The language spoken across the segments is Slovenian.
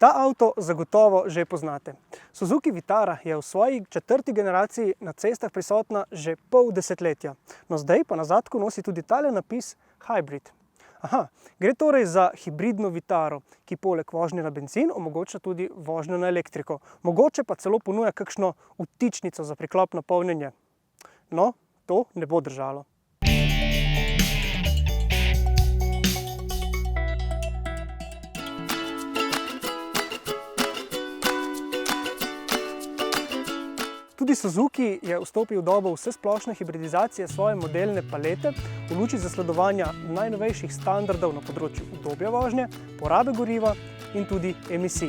Ta avto zagotovo že poznate. Suzuki Vitara je v svoji 4. generaciji na cestah prisotna že pol desetletja. No zdaj pa na zadku nosi tudi tale napis Hybrid. Gre torej za hibridno Vitaro, ki poleg vožnje na bencin omogoča tudi vožnjo na elektriko. Mogoče pa celo ponuja kakšno vtičnico za priklopno polnjenje. No, to ne bo držalo. Tudi Suzuki je vstopil v dobo vsesplošne hibridizacije svoje modelne palete v luči zasledovanja najnovejših standardov na področju udobja vožnje, porabe goriva in tudi emisij.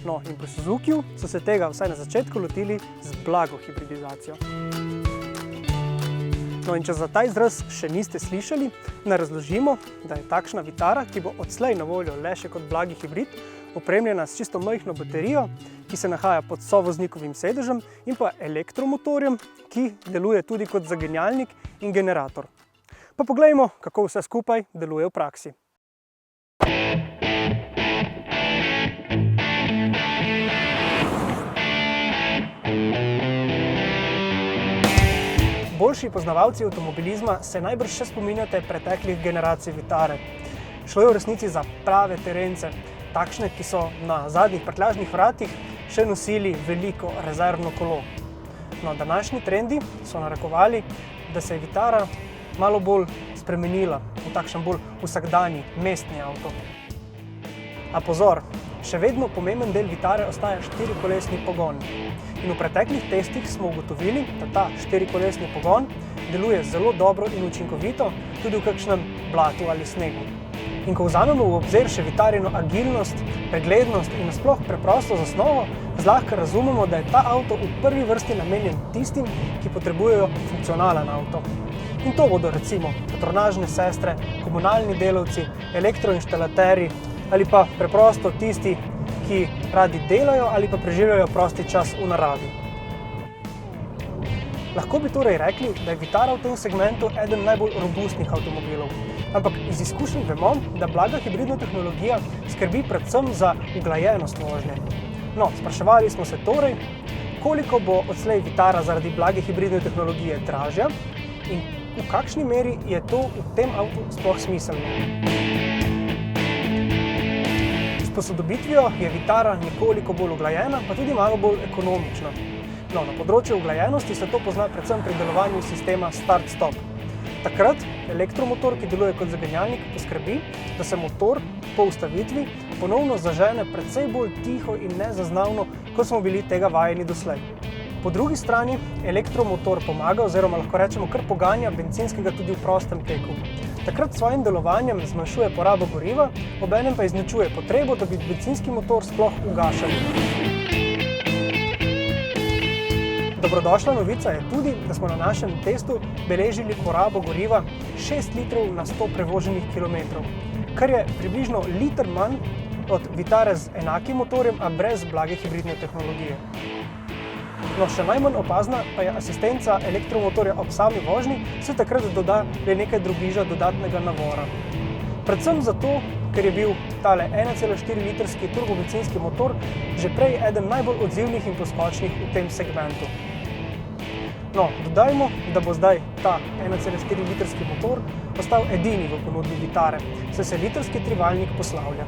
No, in pri Suzukiju so se tega vsaj na začetku lotili z blago hibridizacijo. No, in če za ta izraz še niste slišali, naj razložimo, da je takšna Vitara, ki bo odslej na voljo le še kot blagi hibrid, opremljena s čisto majhno baterijo, ki se nahaja pod sovoznikovim sedežem in pa elektromotorjem, ki deluje tudi kot zagenjalnik in generator. Pa poglejmo, kako vse skupaj deluje v praksi. Boljši poznavalci avtomobilizma se najbrž še spominjate preteklih generacij Vitare. Šlo je v resnici za prave terence, takšne, ki so na zadnjih prtljažnih vratih še nosili veliko rezervno kolo. No, današnji trendi so narekovali, da se je Vitara malo bolj spremenila v takšen bolj vsakdanji mestni avto. A pozor, še vedno pomemben del Vitare ostaja štirikolesni pogon. In v preteklih testih smo ugotovili, da ta štirikolesni pogon deluje zelo dobro in učinkovito tudi v kakšnem blatu ali snegu. In ko vzamemo v obzir še Vitarino agilnost, preglednost in nasploh preprosto zasnovo, zlahka razumemo, da je ta avto v prvi vrsti namenjen tistim, ki potrebujejo funkcionalen avto. In to bodo recimo patronažne sestre, komunalni delavci, elektroinštalaterji ali pa preprosto tisti, ki radi delajo ali pa preživljajo prosti čas v naravi. Lahko bi torej rekli, da je Vitara v tem segmentu eden najbolj robustnih avtomobilov. Ampak iz izkušenj vemo, da blaga hibridna tehnologija skrbi predvsem za uglajenost vožnje. No, spraševali smo se torej, koliko bo odslej Vitara zaradi blage hibridne tehnologije dražja in v kakšni meri je to v tem avtu sploh smiselno. S posodobitvijo je Vitara nekoliko bolj uglajena, pa tudi malo bolj ekonomična. No, na področju uglajenosti se to pozna predvsem pri delovanju sistema start-stop. Takrat elektromotor, ki deluje kot zagenjalnik, poskrbi, da se motor po ustavitvi ponovno zažene precej bolj tiho in nezaznavno, kot smo bili tega vajeni doslej. Po drugi strani elektromotor pomaga oziroma lahko rečemo kar poganja bencinskega tudi v prostem teku. Takrat s svojim delovanjem zmanjšuje porabo goriva, obenem pa izničuje potrebo, da bi bencinski motor sploh ugašali. Dobrodošla novica je tudi, da smo na našem testu beležili porabo goriva 6 litrov na 100 prevoženih kilometrov, kar je približno liter manj od Vitare z enakim motorjem, a brez blage hibridne tehnologije. No, še najmanj opazna pa je asistenca elektromotorja ob sami vožnji, se takrat doda le nekaj drobiža dodatnega navora. Predvsem zato, ker je bil tale 1,4 litrski turbobencinski motor že prej eden najbolj odzivnih in poskočnih v tem segmentu. No, dodajmo, da bo zdaj ta 1,4 litrski motor postal edini v ponudbi Vitare, saj se litrski trivaljnik poslavlja.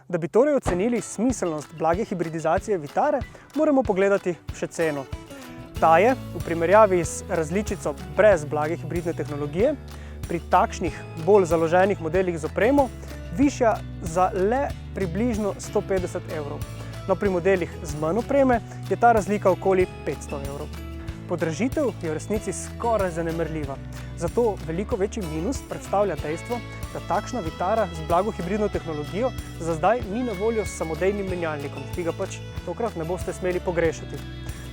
Da bi torej ocenili smiselnost blage hibridizacije Vitare, moramo pogledati še ceno. Ta je v primerjavi z različico brez blage hibridne tehnologije pri takšnih bolj založenih modelih z opremo višja za le približno 150 evrov. No, pri modelih z manj opreme je ta razlika okoli 500 evrov. Podražitev je v resnici skoraj zanemarljiva, zato veliko večji minus predstavlja dejstvo, da takšna Vitara z blago hibridno tehnologijo za zdaj ni na voljo s samodejnim menjalnikom, ki ga pač tokrat ne boste smeli pogrešati.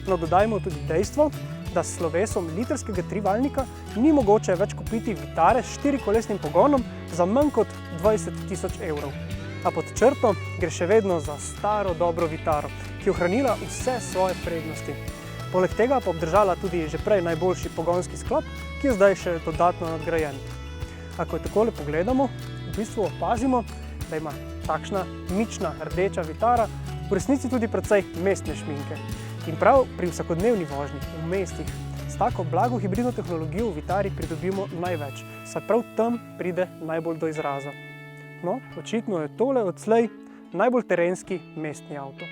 No, dodajmo tudi dejstvo, da s slovesom litrskega trivaljnika ni mogoče več kupiti Vitare s štirikolesnim pogonom za manj kot 20 000 evrov. A pod črto gre še vedno za staro dobro Vitaro, ki je ohranila vse svoje prednosti. Poleg tega pa obdržala tudi že prej najboljši pogonski sklop, ki je zdaj še dodatno nadgrajen. A ko takole pogledamo, v bistvu opazimo, da ima takšna mična rdeča vitara v resnici tudi precej mestne šminke. In prav pri vsakodnevni vožnji v mestih s tako blago hibridno tehnologijo v vitari pridobimo največ, saj prav tam pride najbolj do izraza. No, očitno je tole odslej najbolj terenski mestni avto.